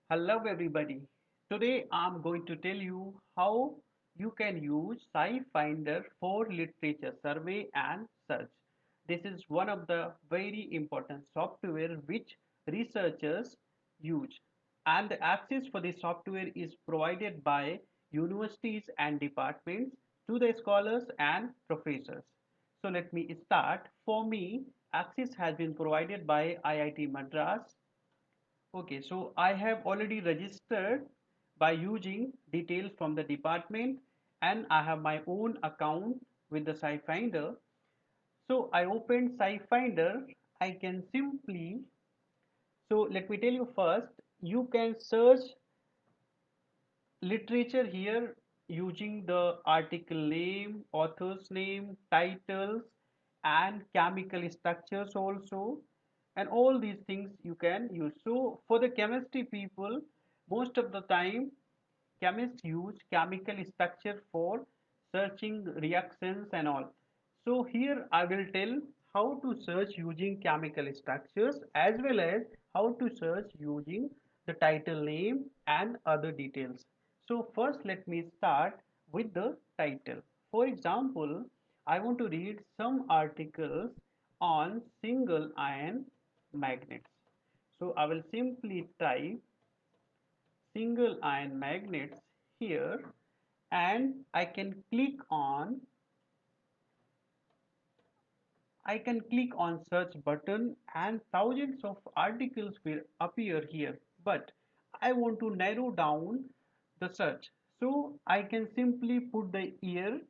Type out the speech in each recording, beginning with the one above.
Hello everybody. Today I'm going to tell you how you can use SciFinder for literature survey and search. This is one of the very important software which researchers use, and the access for this software is provided by universities and departments to the scholars and professors. So let me start. For me, access has been provided by IIT Madras. Okay, so I have already registered by using details from the department, and I have my own account with the SciFinder. So I opened SciFinder. I can simply, so let me tell you first, you can search literature here using the article name, author's name, titles, and chemical structures also, and all these things you can use. So for the chemistry people, most of the time chemists use chemical structure for searching reactions and all. So here I will tell how to search using chemical structures as well as how to search using the title name and other details. So first let me start with the title. For example, I want to read some articles on single ion magnets. So I will simply type single ion magnets here, and I can click on search button and thousands of articles will appear here, but I want to narrow down the search, so I can simply put the year.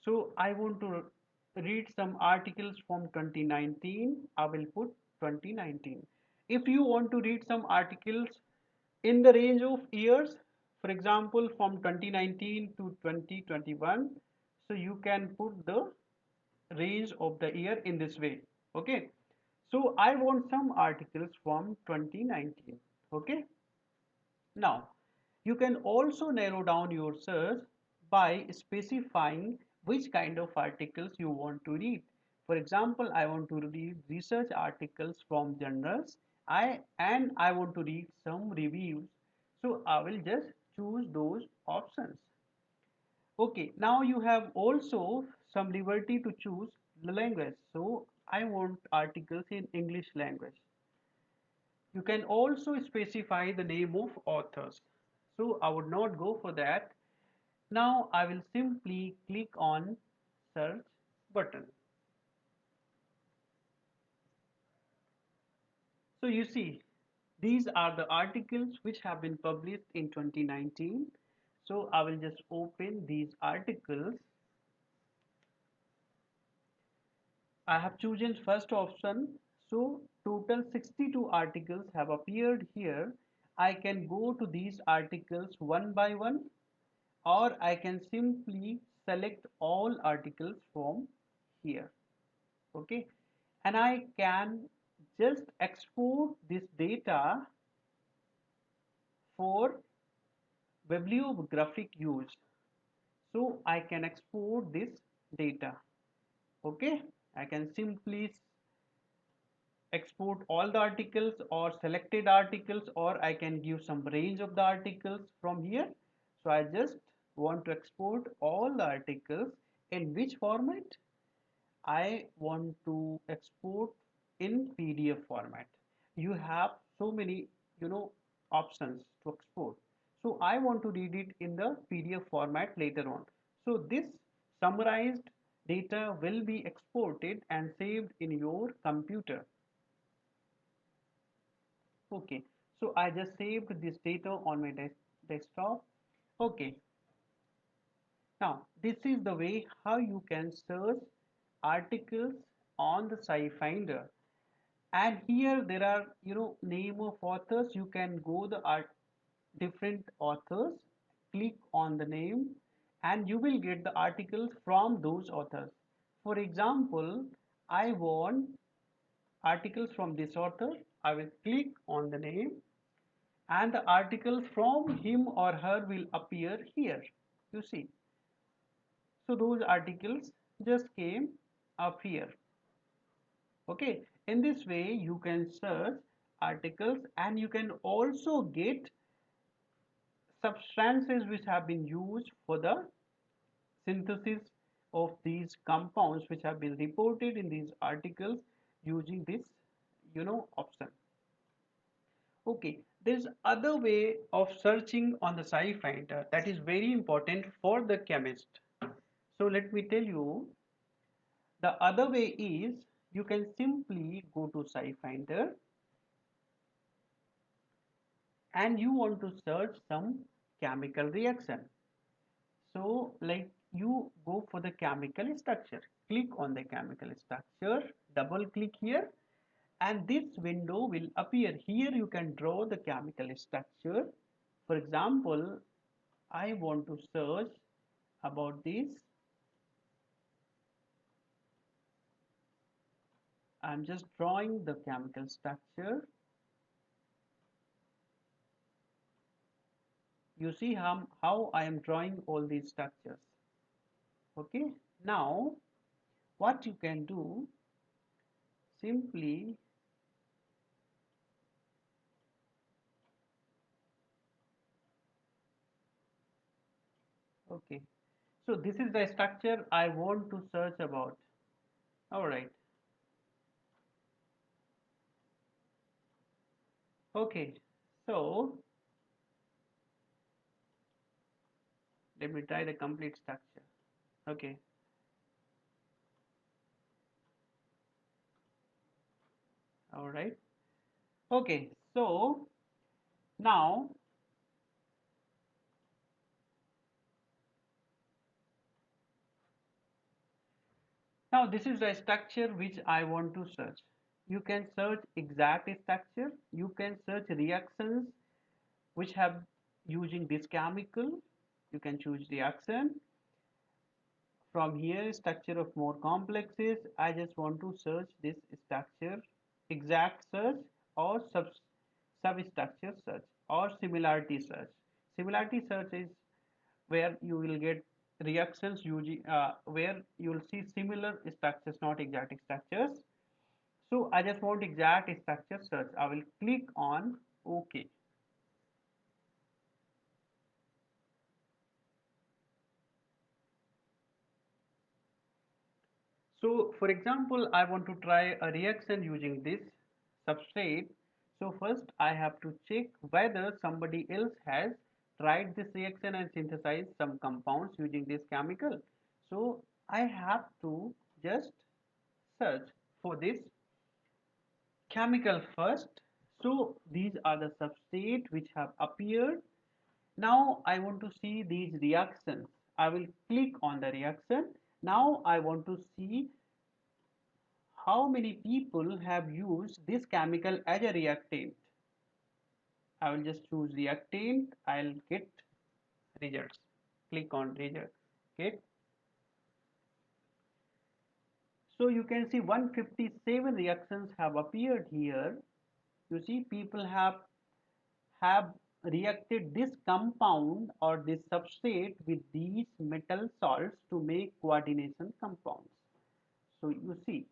So I want to read some articles from 2019. I will put 2019. If you want to read some articles in the range of years, for example, from 2019 to 2021, so you can put the range of the year in this way. Okay. So I want some articles from 2019. Okay. Now, you can also narrow down your search by specifying which kind of articles you want to read. For example, I want to read research articles from journals. I want to read some reviews. So I will just choose those options. Okay, now you have also some liberty to choose the language. So I want articles in English language. You can also specify the name of authors. So I would not go for that. Now I will simply click on search button. So you see, these are the articles which have been published in 2019. So I will just open these articles. I have chosen first option. So total 62 articles have appeared here. I can go to these articles one by one, or I can simply select all articles from here. Okay, and I can just export this data for bibliographic use. So I can export this data. Okay, I can simply export all the articles or selected articles, or I can give some range of the articles from here. So I just want to export all the articles. In which format? I want to export in PDF format. You have so many, options to export. So I want to read it in the PDF format later on. So this summarized data will be exported and saved in your computer. Okay, so I just saved this data on my desktop. Okay, now this is the way how you can search articles on the SciFinder. And here there are, name of authors. You can go the art different authors, click on the name, and you will get the articles from those authors. For example, I want articles from this author. I will click on the name, and the articles from him or her will appear here. You see, so those articles just came up here. Okay, in this way you can search articles, and you can also get substances which have been used for the synthesis of these compounds which have been reported in these articles using this option. Okay, there's other way of searching on the SciFinder that is very important for the chemist. So let me tell you, the other way is you can simply go to SciFinder and you want to search some chemical reaction. So like you go for the chemical structure, click on the chemical structure, double click here, and this window will appear. Here you can draw the chemical structure. For example, I want to search about this. I'm just drawing the chemical structure. You see how I am drawing all these structures. Okay, now what you can do, simply okay, so this is the structure I want to search about. All right. Okay, so let me try the complete structure. Okay, all right. Okay, so now this is the structure which I want to search. You can search exact structure. You can search reactions which have using this chemical. You can choose reaction. From here, structure of more complexes. I just want to search this structure, exact search, or substructure search, or similarity search. Similarity search is where you will get reactions using where you will see similar structures, not exact structures. So I just want exact structure search. I will click on OK. So for example, I want to try a reaction using this substrate. So first I have to check whether somebody else has tried this reaction and synthesized some compounds using this chemical. So I have to just search for this chemical first. So these are the substrate which have appeared. Now I want to see these reactions. I will click on the reaction. Now I want to see how many people have used this chemical as a reactant. I will just choose reactant. I'll get results. Click on result. Okay. So you can see 157 reactions have appeared here. You see people have reacted this compound or this substrate with these metal salts to make coordination compounds. So you see,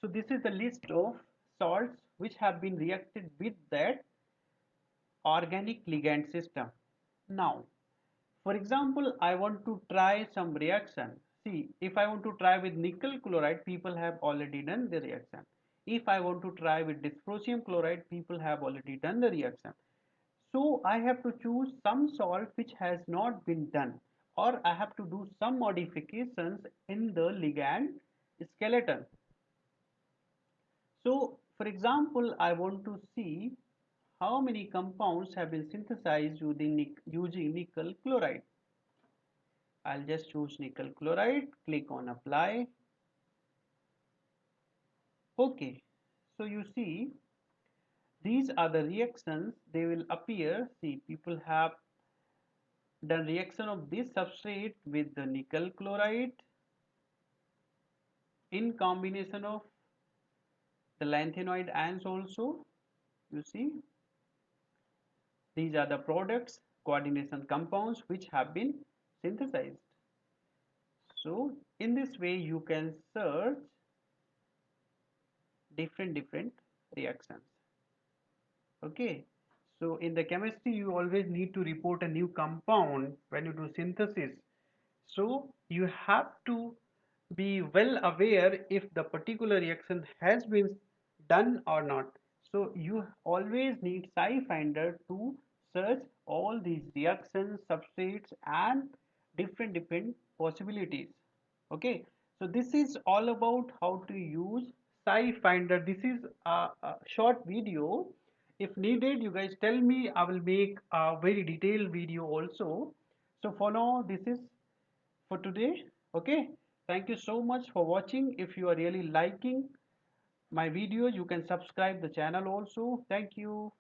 so this is the list of salts which have been reacted with that organic ligand system. Now, for example, I want to try some reaction. See, if I want to try with nickel chloride, people have already done the reaction. If I want to try with dysprosium chloride, people have already done the reaction. So I have to choose some salt which has not been done, or I have to do some modifications in the ligand skeleton. So for example, I want to see how many compounds have been synthesized using nickel chloride. I'll just choose nickel chloride, click on apply. Okay, so you see these are the reactions, they will appear. See, people have done reaction of this substrate with the nickel chloride in combination of the lanthanoid ions also. You see, these are the products, coordination compounds which have been synthesized. So in this way you can search different reactions. Okay, so in the chemistry, you always need to report a new compound when you do synthesis. So you have to be well aware if the particular reaction has been done or not. So you always need SciFinder to search all these reactions, substrates, and different possibilities. Okay, so this is all about how to use SciFinder. This is a short video. If needed, you guys tell me. I will make a very detailed video also. So for now, this is for today. Okay, thank you so much for watching. If you are really liking my video, you can subscribe the channel also. Thank you.